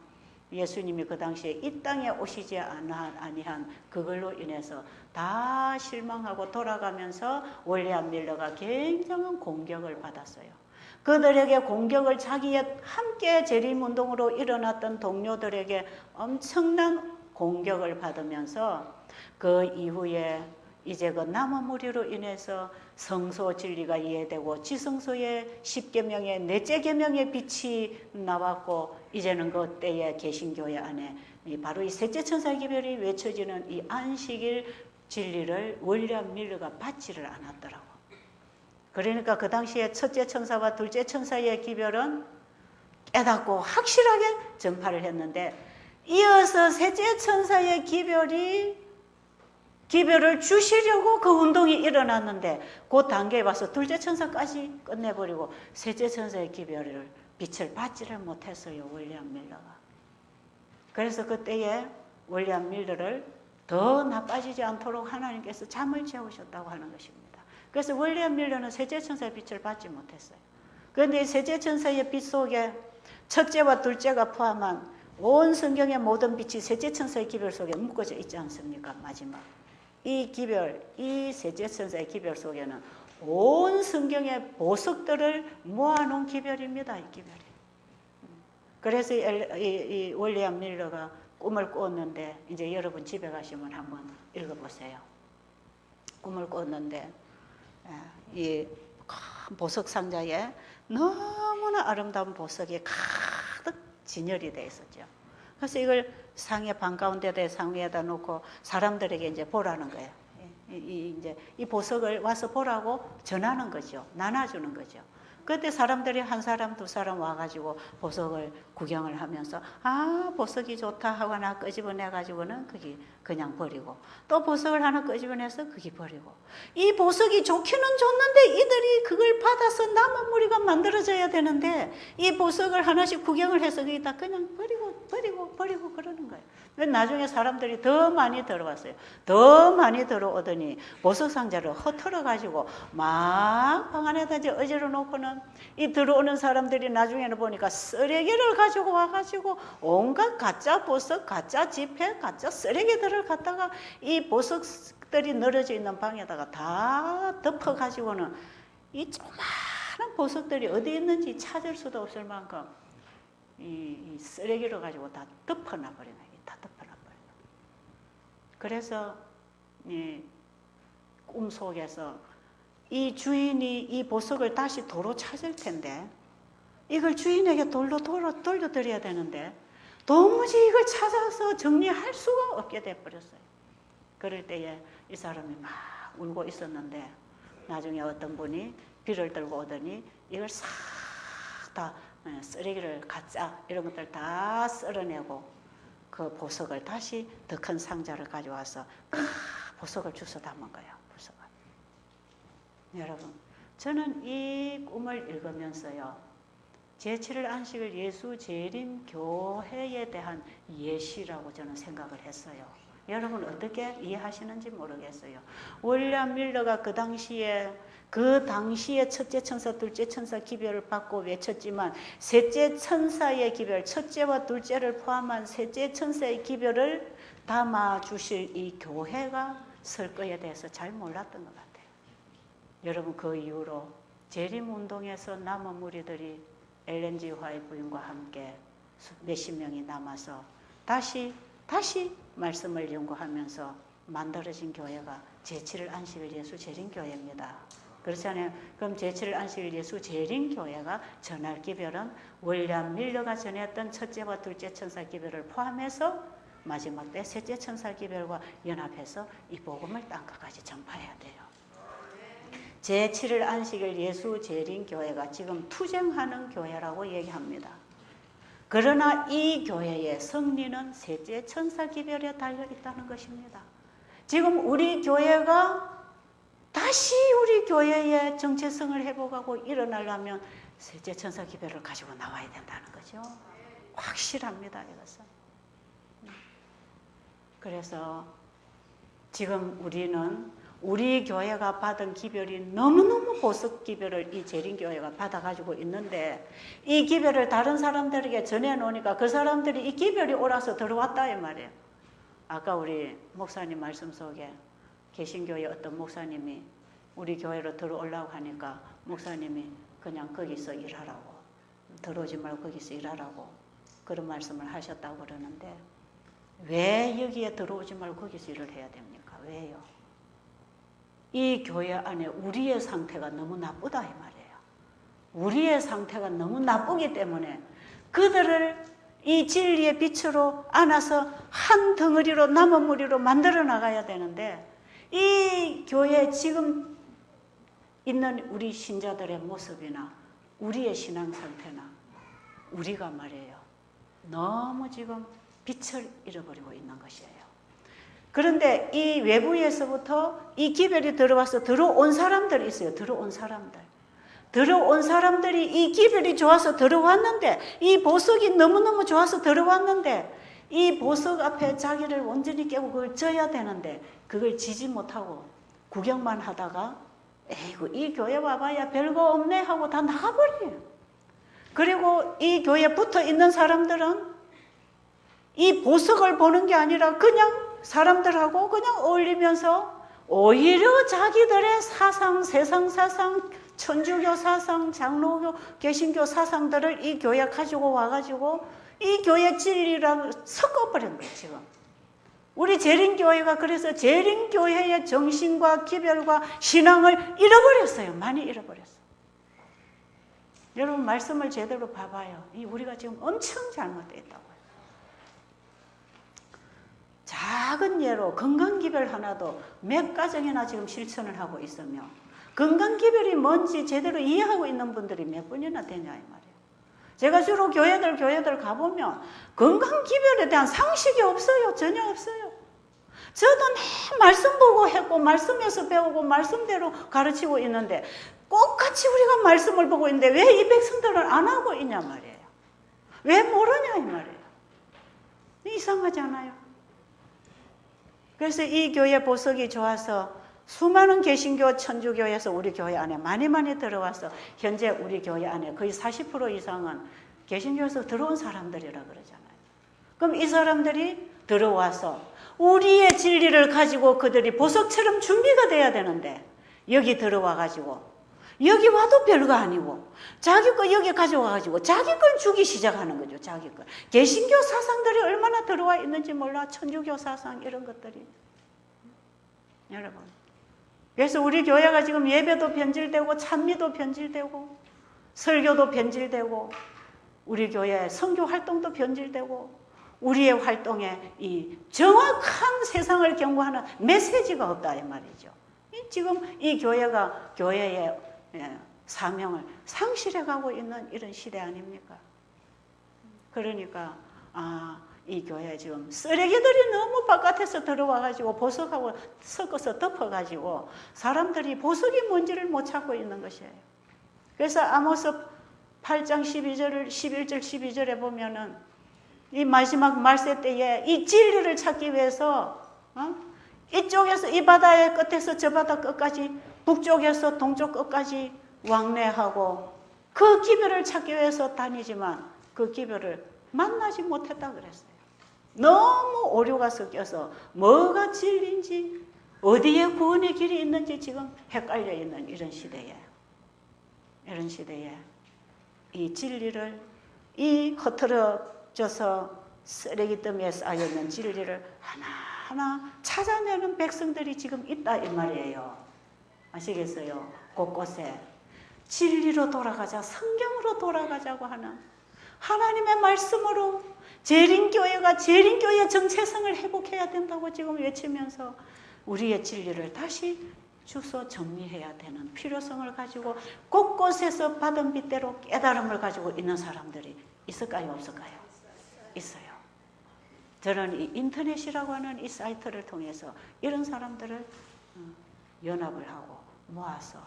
[SPEAKER 1] 예수님이 그 당시에 이 땅에 오시지 아니한 그걸로 인해서 다 실망하고 돌아가면서 윌리엄 밀러가 굉장한 공격을 받았어요. 그들에게 공격을 자기의 함께 재림운동으로 일어났던 동료들에게 엄청난 공격을 받으면서 그 이후에 이제 그 남은 무리로 인해서 성소 진리가 이해되고 지성소의 10계명의 넷째 계명의 빛이 나왔고 이제는 그 때에 개신교회 안에 바로 이 셋째 천사의 기별이 외쳐지는 이 안식일 진리를 윌리엄 밀러가 받지를 않았더라고. 그러니까 그 당시에 첫째 천사와 둘째 천사의 기별은 깨닫고 확실하게 전파를 했는데 이어서 셋째 천사의 기별을 주시려고 그 운동이 일어났는데 그 단계에 와서 둘째 천사까지 끝내버리고 셋째 천사의 기별을 빛을 받지를 못했어요. 윌리엄 밀러가. 그래서 그때에 윌리엄 밀러를 더 나빠지지 않도록 하나님께서 잠을 재우셨다고 하는 것입니다. 그래서 윌리엄 밀러는 셋째 천사의 빛을 받지 못했어요. 그런데 셋째 천사의 빛 속에 첫째와 둘째가 포함한 온 성경의 모든 빛이 셋째 천사의 기별 속에 묶어져 있지 않습니까? 마지막 이 기별, 이 셋째 천사의 기별 속에는 온 성경의 보석들을 모아놓은 기별입니다. 이 기별이. 그래서 이 윌리엄 밀러가 꿈을 꿨는데 이제 여러분 집에 가시면 한번 읽어보세요. 꿈을 꿨는데 이 큰 보석 상자에 너무나 아름다운 보석이 가득 진열이 되어 있었죠. 그래서 이걸 상의 방 가운데다 상위에다 놓고 사람들에게 이제 보라는 거예요. 이제 이 보석을 와서 보라고 전하는 거죠. 나눠주는 거죠. 그때 사람들이 한 사람 두 사람 와가지고 보석을 구경을 하면서 아 보석이 좋다 하고 하나 끄집어내가지고는 그게 그냥 버리고 또 보석을 하나 끄집어내서 그게 버리고 이 보석이 좋기는 좋는데 이들이 그걸 받아서 남은 무리가 만들어져야 되는데 이 보석을 하나씩 구경을 해서 그게 다 그냥 버리고 그러는 거예요. 나중에 사람들이 더 많이 들어왔어요. 더 많이 들어오더니 보석 상자를 흩어가지고 막 방 안에다 이제 어지러 놓고는 이 들어오는 사람들이 나중에는 보니까 쓰레기를 가지고 와가지고 온갖 가짜 보석, 가짜 지폐, 가짜 쓰레기들을 갖다가 이 보석들이 늘어져 있는 방에다가 다 덮어가지고는 이 조그마한 보석들이 어디 있는지 찾을 수도 없을 만큼 이 쓰레기를 가지고 다 덮어놔버리네. 다 덮어놔버려. 그래서 이 꿈 속에서 이 주인이 이 보석을 다시 도로 찾을 텐데 이걸 주인에게 돌려드려야 되는데 도무지 이걸 찾아서 정리할 수가 없게 돼버렸어요. 그럴 때에 이 사람이 막 울고 있었는데 나중에 어떤 분이 비를 들고 오더니 이걸 싹 다 쓰레기를 가짜 이런 것들 다 썰어내고 그 보석을 다시 더 큰 상자를 가져와서 보석을 주워 담은 거예요. 보석을. 여러분, 저는 이 꿈을 읽으면서요. 제7일 안식을 예수 재림 교회에 대한 예시라고 저는 생각을 했어요. 여러분 어떻게 이해하시는지 모르겠어요. 윌리엄 밀러가 그 당시에 첫째 천사, 둘째 천사 기별을 받고 외쳤지만 셋째 천사의 기별, 첫째와 둘째를 포함한 셋째 천사의 기별을 담아주실 이 교회가 설 거에 대해서 잘 몰랐던 것 같아요. 여러분 그 이후로 재림운동에서 남은 무리들이 엘렌 G 화이트 부인과 함께 몇십 명이 남아서 다시 말씀을 연구하면서 만들어진 교회가 제7일 안식일 예수 재림교회입니다. 그렇잖아요. 그럼 제7일 안식일 예수 재림교회가 전할 기별은 윌리엄 밀러가 전했던 첫째와 둘째 천사 기별을 포함해서 마지막 때 셋째 천사 기별과 연합해서 이 복음을 땅끝까지 전파해야 돼요. 제7일 안식일 예수 재림교회가 지금 투쟁하는 교회라고 얘기합니다. 그러나 이 교회의 승리는 셋째 천사 기별에 달려 있다는 것입니다. 지금 우리 교회가 다시 우리 교회의 정체성을 회복하고 일어나려면 셋째 천사 기별을 가지고 나와야 된다는 거죠. 확실합니다, 이것은. 그래서 지금 우리 교회가 받은 기별이 너무너무 보석 기별을 이 재림교회가 받아가지고 있는데 이 기별을 다른 사람들에게 전해놓으니까 그 사람들이 이 기별이 옳아서 들어왔다 이 말이에요. 아까 우리 목사님 말씀 속에 개신교회 어떤 목사님이 우리 교회로 들어오려고 하니까 목사님이 그냥 거기서 일하라고 들어오지 말고 거기서 일하라고 그런 말씀을 하셨다고 그러는데 왜 여기에 들어오지 말고 거기서 일을 해야 됩니까? 왜요? 이 교회 안에 우리의 상태가 너무 나쁘다 이 말이에요. 우리의 상태가 너무 나쁘기 때문에 그들을 이 진리의 빛으로 안아서 한 덩어리로 남은 무리로 만들어 나가야 되는데 이 교회 지금 있는 우리 신자들의 모습이나 우리의 신앙 상태나 우리가 말이에요. 너무 지금 빛을 잃어버리고 있는 것이에요. 그런데 이 외부에서부터 이 기별이 들어와서 들어온 사람들이 있어요. 들어온 사람들이 이 기별이 좋아서 들어왔는데 이 보석이 너무너무 좋아서 들어왔는데 이 보석 앞에 자기를 온전히 깨고 그걸 져야 되는데 그걸 지지 못하고 구경만 하다가 에이구 이 교회 와봐야 별거 없네 하고 다 나가버려요. 그리고 이 교회에 붙어 있는 사람들은 이 보석을 보는 게 아니라 그냥 사람들하고 그냥 어울리면서 오히려 자기들의 사상, 세상 사상, 천주교 사상, 장로교, 개신교 사상들을 이 교회에 가지고 와가지고 이 교회 진리랑 섞어버린 거예요, 지금. 우리 재림교회가 그래서 재림교회의 정신과 기별과 신앙을 잃어버렸어요. 많이 잃어버렸어요. 여러분 말씀을 제대로 봐봐요. 우리가 지금 엄청 잘못되어 있다고요. 작은 예로 건강기별 하나도 몇 가정이나 지금 실천을 하고 있으며 건강기별이 뭔지 제대로 이해하고 있는 분들이 몇 분이나 되냐 이 말이에요. 제가 주로 교회들 가보면 건강기별에 대한 상식이 없어요. 전혀 없어요. 저도 내 말씀 보고 했고 말씀에서 배우고 말씀대로 가르치고 있는데 똑같이 우리가 말씀을 보고 있는데 왜 이 백성들은 안 하고 있냐 말이에요. 왜 모르냐 이 말이에요. 이상하지 않아요? 그래서 이 교회 보석이 좋아서 수많은 개신교, 천주교에서 우리 교회 안에 많이 들어와서 현재 우리 교회 안에 거의 40% 이상은 개신교에서 들어온 사람들이라 그러잖아요. 그럼 이 사람들이 들어와서 우리의 진리를 가지고 그들이 보석처럼 준비가 돼야 되는데 여기 들어와가지고 여기 와도 별거 아니고 자기 거 여기 가져와가지고 자기 걸 주기 시작하는 거죠. 자기 걸. 개신교 사상들이 얼마나 들어와 있는지 몰라. 천주교 사상 이런 것들이. 여러분. 그래서 우리 교회가 지금 예배도 변질되고 찬미도 변질되고 설교도 변질되고 우리 교회 선교 활동도 변질되고 우리의 활동에 이 정확한 세상을 경고하는 메시지가 없다 이 말이죠. 지금 이 교회가 교회의 사명을 상실해가고 있는 이런 시대 아닙니까? 그러니까 이 교회 지금 쓰레기들이 너무 바깥에서 들어와가지고 보석하고 섞어서 덮어가지고 사람들이 보석이 뭔지를 못 찾고 있는 것이에요. 그래서 아모스 8장 11절 12절에 보면은 이 마지막 말세 때에 이 진리를 찾기 위해서 이쪽에서 이 바다의 끝에서 저 바다 끝까지 북쪽에서 동쪽 끝까지 왕래하고 그 기별을 찾기 위해서 다니지만 그 기별을 만나지 못했다 그랬어요. 너무 오류가 섞여서 뭐가 진리인지 어디에 구원의 길이 있는지 지금 헷갈려 있는 이런 시대에 이 진리를 이 흐트러져서 쓰레기 더미에 쌓여있는 진리를 하나하나 찾아내는 백성들이 지금 있다 이 말이에요. 아시겠어요? 곳곳에 진리로 돌아가자, 성경으로 돌아가자고 하는 하나님의 말씀으로 재림교회가 재림교회의 정체성을 회복해야 된다고 지금 외치면서 우리의 진리를 다시 주소 정리해야 되는 필요성을 가지고 곳곳에서 받은 빛대로 깨달음을 가지고 있는 사람들이 있을까요? 없을까요? 있어요. 저는 이 인터넷이라고 하는 이 사이트를 통해서 이런 사람들을 연합을 하고 모아서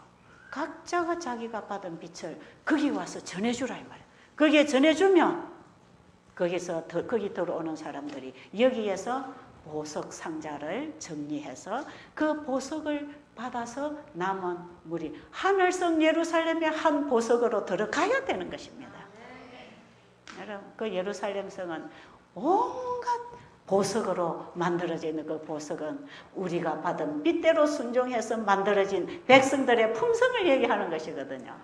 [SPEAKER 1] 각자가 자기가 받은 빛을 거기 와서 전해주라 이 말이에요. 거기에 전해주면 거기 들어오는 사람들이 여기에서 보석 상자를 정리해서 그 보석을 받아서 남은 물이 하늘성 예루살렘의 한 보석으로 들어가야 되는 것입니다. 여러분, 그 예루살렘 성은 온갖 보석으로 만들어져 있는 그 보석은 우리가 받은 빛대로 순종해서 만들어진 백성들의 품성을 얘기하는 것이거든요.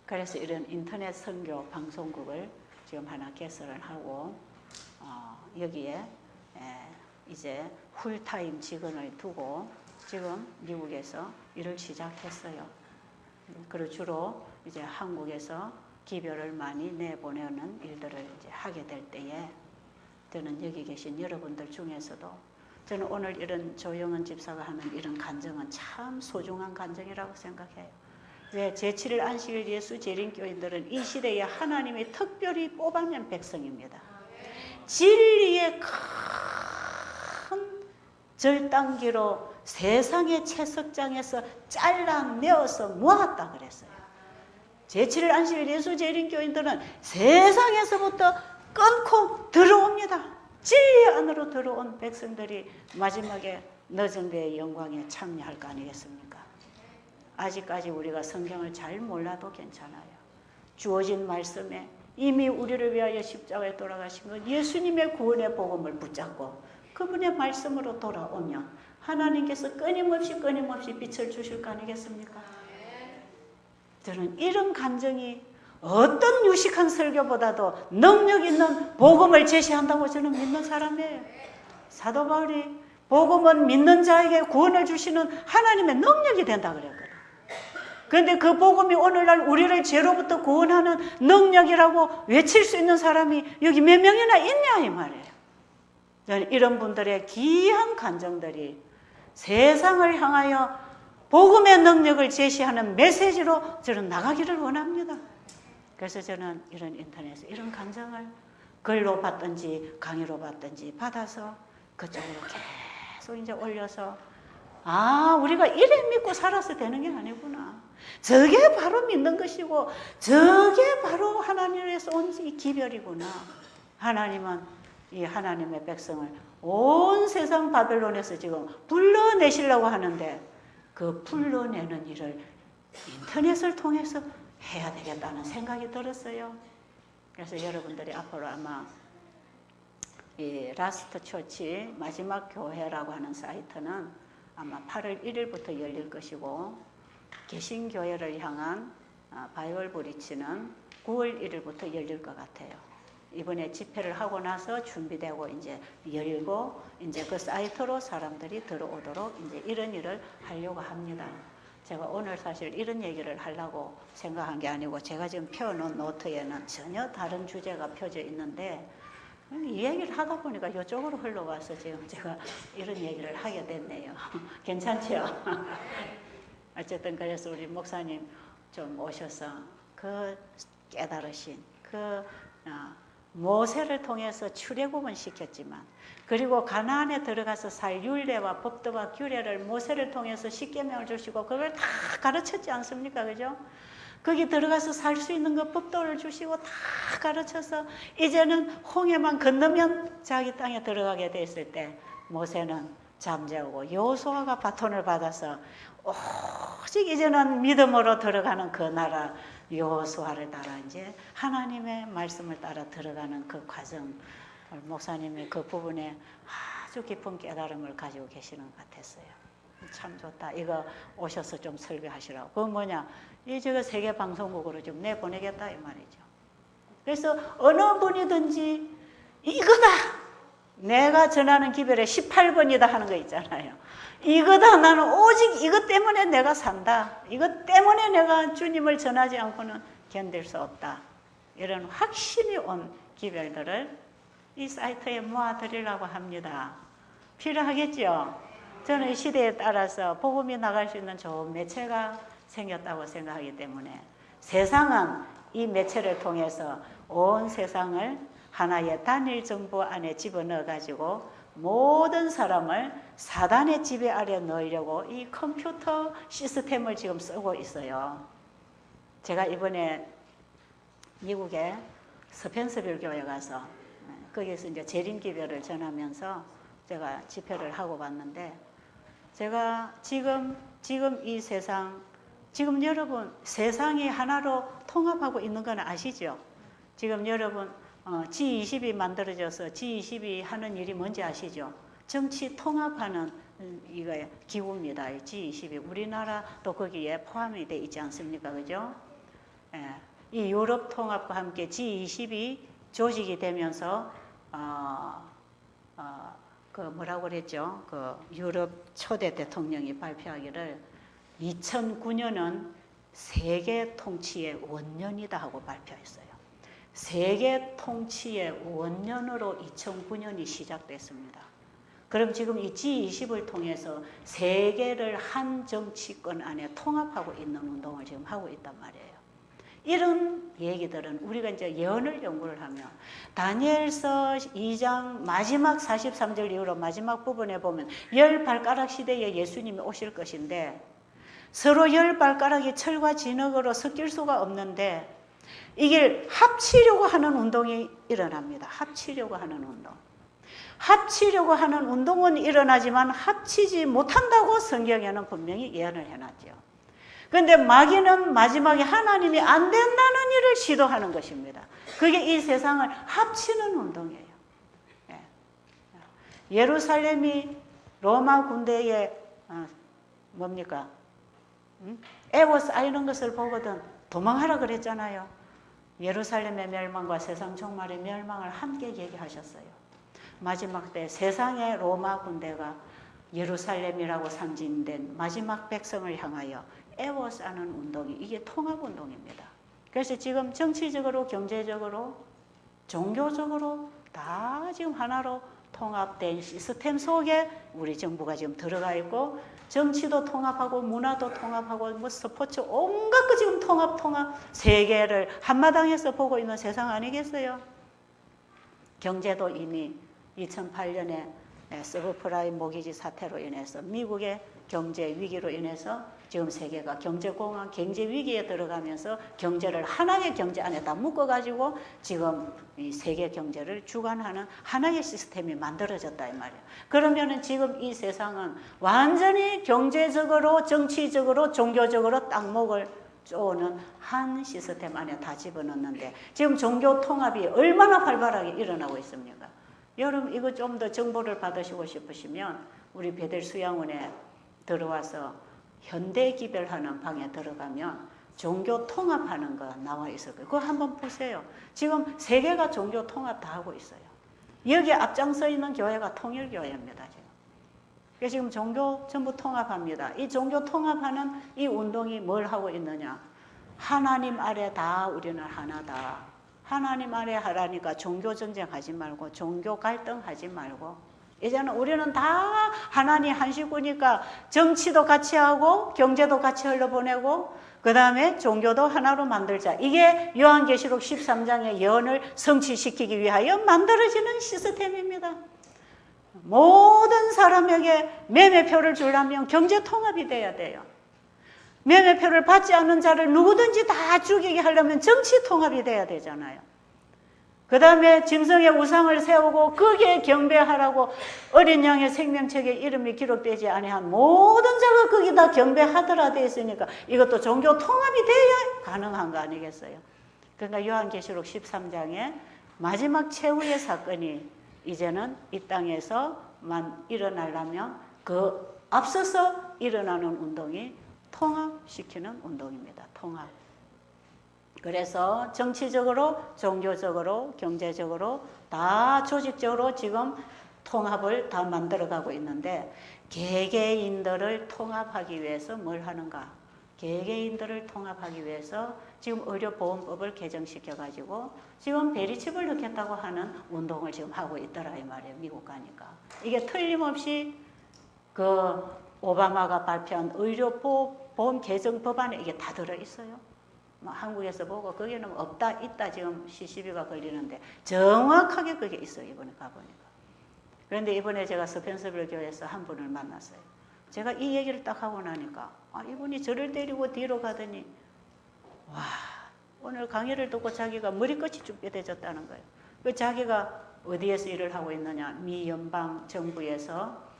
[SPEAKER 1] 그래서 이런 인터넷 선교 방송국을 지금 하나 개설을 하고 여기에 이제 풀타임 직원을 두고 지금 미국에서 일을 시작했어요. 그리고 주로 이제 한국에서 기별을 많이 내보내는 일들을 이제 하게 될 때에 저는 여기 계신 여러분들 중에서도 저는 오늘 이런 조영은 집사가 하는 이런 간증은 참 소중한 간증이라고 생각해요. 왜 제7일 안식일 예수 재림교인들은 이 시대에 하나님이 특별히 뽑아낸 백성입니다. 진리의 큰 절단기로 세상의 채석장에서 잘라내어서 모았다 그랬어요. 제7일 안식일 예수 재림교인들은 세상에서부터 끊고 들어옵니다. 진리 안으로 들어온 백성들이 마지막에 늦은 데의 영광에 참여할 거 아니겠습니까? 아직까지 우리가 성경을 잘 몰라도 괜찮아요. 주어진 말씀에 이미 우리를 위하여 십자가에 돌아가신 것 예수님의 구원의 복음을 붙잡고 그분의 말씀으로 돌아오면 하나님께서 끊임없이 빛을 주실 거 아니겠습니까? 저는 이런 간증이 어떤 유식한 설교보다도 능력 있는 복음을 제시한다고 저는 믿는 사람이에요. 사도 바울이 복음은 믿는 자에게 구원을 주시는 하나님의 능력이 된다 그랬거든. 그런데 그 복음이 오늘날 우리를 죄로부터 구원하는 능력이라고 외칠 수 있는 사람이 여기 몇 명이나 있냐 이 말이에요. 저는 이런 분들의 귀한 간증들이 세상을 향하여 복음의 능력을 제시하는 메시지로 저는 나가기를 원합니다. 그래서 저는 이런 인터넷에 이런 간증을 글로 받든지 강의로 받든지 받아서 그쪽으로 계속 이제 올려서 우리가 이래 믿고 살아서 되는 게 아니구나. 저게 바로 믿는 것이고 저게 바로 하나님에서 온 이 기별이구나. 하나님은 이 하나님의 백성을 온 세상 바벨론에서 지금 불러내시려고 하는데 그 불러내는 일을 인터넷을 통해서 해야 되겠다는 생각이 들었어요. 그래서 여러분들이 앞으로 아마 이 라스트 처치 마지막 교회라고 하는 사이트는 아마 8월 1일부터 열릴 것이고 개신교회를 향한 바이블 브리치는 9월 1일부터 열릴 것 같아요. 이번에 집회를 하고 나서 준비되고 이제 열고 이제 그 사이트로 사람들이 들어오도록 이제 이런 일을 하려고 합니다. 제가 오늘 사실 이런 얘기를 하려고 생각한 게 아니고 제가 지금 펴놓은 노트에는 전혀 다른 주제가 펴져 있는데 이 얘기를 하다 보니까 이쪽으로 흘러와서 지금 제가 이런 얘기를 하게 됐네요. 괜찮죠? 어쨌든 그래서 우리 목사님 좀 오셔서 그 깨달으신 그 모세를 통해서 출애굽은 시켰지만 그리고 가나안에 들어가서 살 율례와 법도와 규례를 모세를 통해서 십계명을 주시고 그걸 다 가르쳤지 않습니까? 그죠? 거기 들어가서 살 수 있는 그 법도를 주시고 다 가르쳐서 이제는 홍해만 건너면 자기 땅에 들어가게 됐을 때 모세는 잠재우고 여호수아가 바톤을 받아서 오직 이제는 믿음으로 들어가는 그 나라 여호수아를 따라 이제 하나님의 말씀을 따라 들어가는 그 과정, 목사님의 그 부분에 아주 깊은 깨달음을 가지고 계시는 것 같았어요. 참 좋다. 이거 오셔서 좀 설교하시라고. 그건 뭐냐? 제가 세계 방송국으로 좀 내보내겠다 이 말이죠. 그래서 어느 분이든지 이거다. 내가 전하는 기별에 18번이다 하는 거 있잖아요. 이거다. 나는 오직 이것 때문에 내가 산다. 이것 때문에 내가 주님을 전하지 않고는 견딜 수 없다. 이런 확신이 온 기별들을 이 사이트에 모아드리려고 합니다. 필요하겠죠? 저는 이 시대에 따라서 복음이 나갈 수 있는 좋은 매체가 생겼다고 생각하기 때문에 세상은 이 매체를 통해서 온 세상을 하나의 단일 정부 안에 집어넣어 가지고 모든 사람을 사단의 지배 아래 넣으려고 이 컴퓨터 시스템을 지금 쓰고 있어요. 제가 이번에 미국의 스펜서빌 교회 가서 거기서 이제 재림기별을 전하면서 제가 집회를 하고 봤는데 제가 지금 이 세상 지금 여러분 세상이 하나로 통합하고 있는 건 아시죠? 지금 여러분 G20이 만들어져서 G20이 하는 일이 뭔지 아시죠? 정치 통합하는 이거 기구입니다. G20이 우리나라도 거기에 포함이 돼 있지 않습니까? 그죠? 예, 이 유럽 통합과 함께 G20이 조직이 되면서 그 뭐라고 그랬죠? 그 유럽 초대 대통령이 발표하기를 2009년은 세계 통치의 원년이다 하고 발표했어요. 세계 통치의 원년으로 2009년이 시작됐습니다. 그럼 지금 이 G20을 통해서 세계를 한 정치권 안에 통합하고 있는 운동을 지금 하고 있단 말이에요. 이런 얘기들은 우리가 이제 예언을 연구를 하면 다니엘서 2장 마지막 43절 이후로 마지막 부분에 보면 10발가락 시대에 예수님이 오실 것인데 서로 10발가락이 철과 진흙으로 섞일 수가 없는데 이걸 합치려고 하는 운동이 일어납니다. 합치려고 하는 운동. 합치려고 하는 운동은 일어나지만 합치지 못한다고 성경에는 분명히 예언을 해놨죠. 그런데 마귀는 마지막에 하나님이 안 된다는 일을 시도하는 것입니다. 그게 이 세상을 합치는 운동이에요. 예루살렘이 로마 군대에 뭡니까? 에워싸이는 것을 보거든 도망하라 그랬잖아요. 예루살렘의 멸망과 세상 종말의 멸망을 함께 얘기하셨어요. 마지막 때 세상의 로마 군대가 예루살렘이라고 상징된 마지막 백성을 향하여 에워싸는 운동이 이게 통합운동입니다. 그래서 지금 정치적으로 경제적으로 종교적으로 다 지금 하나로 통합된 시스템 속에 우리 정부가 지금 들어가 있고 정치도 통합하고 문화도 통합하고 뭐 스포츠 온갖 거 지금 통합 세계를 한마당에서 보고 있는 세상 아니겠어요? 경제도 이미 2008년에 서브프라임 모기지 사태로 인해서 미국의 경제 위기로 인해서 지금 세계가 경제공황, 경제 위기에 들어가면서 경제를 하나의 경제 안에 다 묶어가지고 지금 이 세계 경제를 주관하는 하나의 시스템이 만들어졌다 이 말이에요. 그러면은 지금 이 세상은 완전히 경제적으로, 정치적으로, 종교적으로 땅목을 쪼는 한 시스템 안에 다 집어넣는데 지금 종교 통합이 얼마나 활발하게 일어나고 있습니까? 여러분 이거 좀 더 정보를 받으시고 싶으시면 우리 베델 수양원에 들어와서 현대 기별하는 방에 들어가면 종교 통합하는 거 나와 있어요. 그거 한번 보세요. 지금 세계가 종교 통합 다 하고 있어요. 여기에 앞장서 있는 교회가 통일교회입니다. 그래서 지금 종교 전부 통합합니다. 이 종교 통합하는 이 운동이 뭘 하고 있느냐? 하나님 아래 다 우리는 하나다. 하나님 아래 하라니까 종교 전쟁하지 말고 종교 갈등하지 말고 이제는 우리는 다 하나님 한 식구니까 정치도 같이 하고 경제도 같이 흘러보내고 그 다음에 종교도 하나로 만들자. 이게 요한계시록 13장의 예언을 성취시키기 위하여 만들어지는 시스템입니다. 모든 사람에게 매매표를 주려면 경제통합이 돼야 돼요. 매매표를 받지 않는 자를 누구든지 다 죽이게 하려면 정치통합이 돼야 되잖아요. 그 다음에 짐승의 우상을 세우고 거기에 경배하라고 어린 양의 생명책에 이름이 기록되지 아니한 모든 자가 거기다 경배하더라 되어 있으니까 이것도 종교 통합이 돼야 가능한 거 아니겠어요? 그러니까 요한계시록 13장에 마지막 최후의 사건이 이제는 이 땅에서만 일어나려면 그 앞서서 일어나는 운동이 통합시키는 운동입니다. 통합. 그래서 정치적으로, 종교적으로, 경제적으로 다 조직적으로 지금 통합을 다 만들어가고 있는데 개개인들을 통합하기 위해서 뭘 하는가? 개개인들을 통합하기 위해서 지금 의료보험법을 개정시켜가지고 지금 베리칩을 넣겠다고 하는 운동을 지금 하고 있더라 이 말이에요. 미국 가니까. 이게 틀림없이 그 오바마가 발표한 의료보험 개정 법안에 이게 다 들어있어요. 뭐 한국에서 보고 거기는 없다 있다 지금 시시비가 걸리는데 정확하게 그게 있어요. 이번에 가보니까. 그런데 이번에 제가 스펜서빌 교회에서 한 분을 만났어요. 제가 이 얘기를 딱 하고 나니까 이분이 저를 데리고 뒤로 가더니 와 오늘 강의를 듣고 자기가 머리끝이 쭈뼛해졌다는 거예요. 그 자기가 어디에서 일을 하고 있느냐. 미 연방 정부에서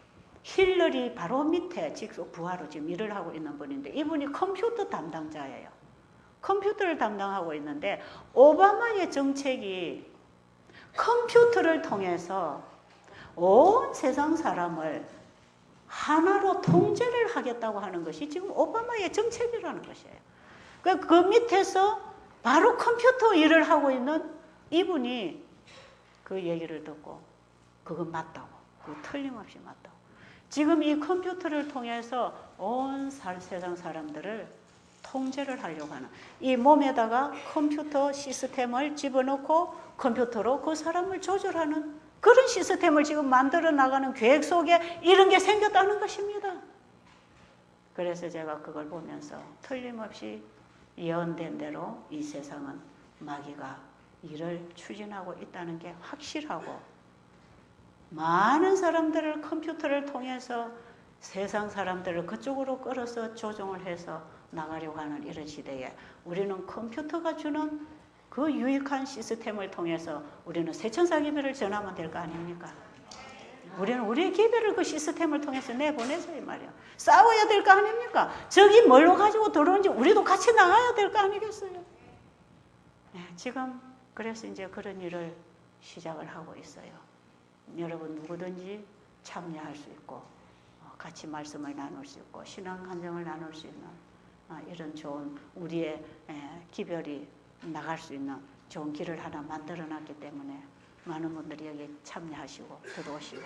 [SPEAKER 1] 힐러리 바로 밑에 직속 부하로 지금 일을 하고 있는 분인데 이분이 컴퓨터 담당자예요. 컴퓨터를 담당하고 있는데 오바마의 정책이 컴퓨터를 통해서 온 세상 사람을 하나로 통제를 하겠다고 하는 것이 지금 오바마의 정책이라는 것이에요. 그 밑에서 바로 컴퓨터 일을 하고 있는 이분이 그 얘기를 듣고 그건 맞다고. 그 틀림없이 맞다고. 지금 이 컴퓨터를 통해서 온 세상 사람들을 통제를 하려고 하는, 이 몸에다가 컴퓨터 시스템을 집어넣고 컴퓨터로 그 사람을 조절하는 그런 시스템을 지금 만들어 나가는 계획 속에 이런 게 생겼다는 것입니다. 그래서 제가 그걸 보면서 틀림없이 예언된 대로 이 세상은 마귀가 일을 추진하고 있다는 게 확실하고, 많은 사람들을 컴퓨터를 통해서 세상 사람들을 그쪽으로 끌어서 조종을 해서 나가려고 하는 이런 시대에 우리는 컴퓨터가 주는 그 유익한 시스템을 통해서 우리는 세천사 기별을 전하면 될 거 아닙니까? 우리는 우리의 기별을 그 시스템을 통해서 내보내서 이 말이야. 싸워야 될 거 아닙니까? 저기 뭘로 가지고 들어오는지 우리도 같이 나가야 될 거 아니겠어요? 네, 지금 그래서 이제 그런 일을 시작을 하고 있어요. 여러분 누구든지 참여할 수 있고 같이 말씀을 나눌 수 있고 신앙 간증을 나눌 수 있는 이런 좋은 우리의 기별이 나갈 수 있는 좋은 길을 하나 만들어놨기 때문에 많은 분들이 여기 참여하시고 들어오시고,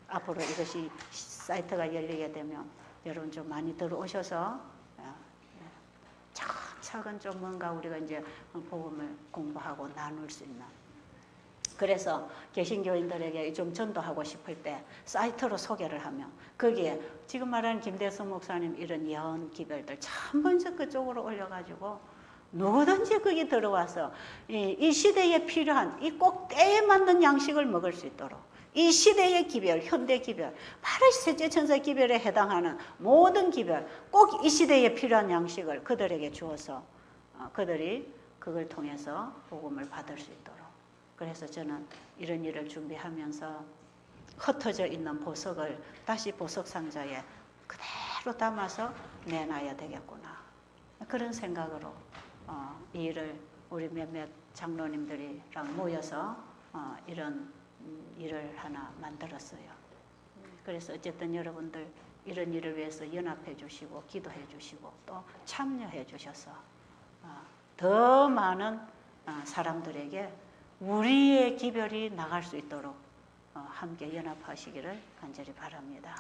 [SPEAKER 1] 앞으로 이것이 사이트가 열리게 되면 여러분 좀 많이 들어오셔서 차근차근 좀 뭔가 우리가 이제 복음을 공부하고 나눌 수 있는, 그래서 개신교인들에게 좀 전도하고 싶을 때 사이트로 소개를 하면 거기에 지금 말하는 김대성 목사님 이런 예언 기별들 참 먼저 그쪽으로 올려가지고 누구든지 거기 들어와서 이 시대에 필요한 이 꼭 때에 맞는 양식을 먹을 수 있도록, 이 시대의 기별, 현대 기별, 바로 셋째 천사 기별에 해당하는 모든 기별, 꼭 이 시대에 필요한 양식을 그들에게 주어서 그들이 그걸 통해서 복음을 받을 수 있도록. 그래서 저는 이런 일을 준비하면서 흩어져 있는 보석을 다시 보석 상자에 그대로 담아서 내놔야 되겠구나, 그런 생각으로 이 일을 우리 몇몇 장로님들이랑 모여서 이런 일을 하나 만들었어요. 그래서 어쨌든 여러분들 이런 일을 위해서 연합해 주시고 기도해 주시고 또 참여해 주셔서 더 많은 사람들에게 우리의 기별이 나갈 수 있도록 함께 연합하시기를 간절히 바랍니다.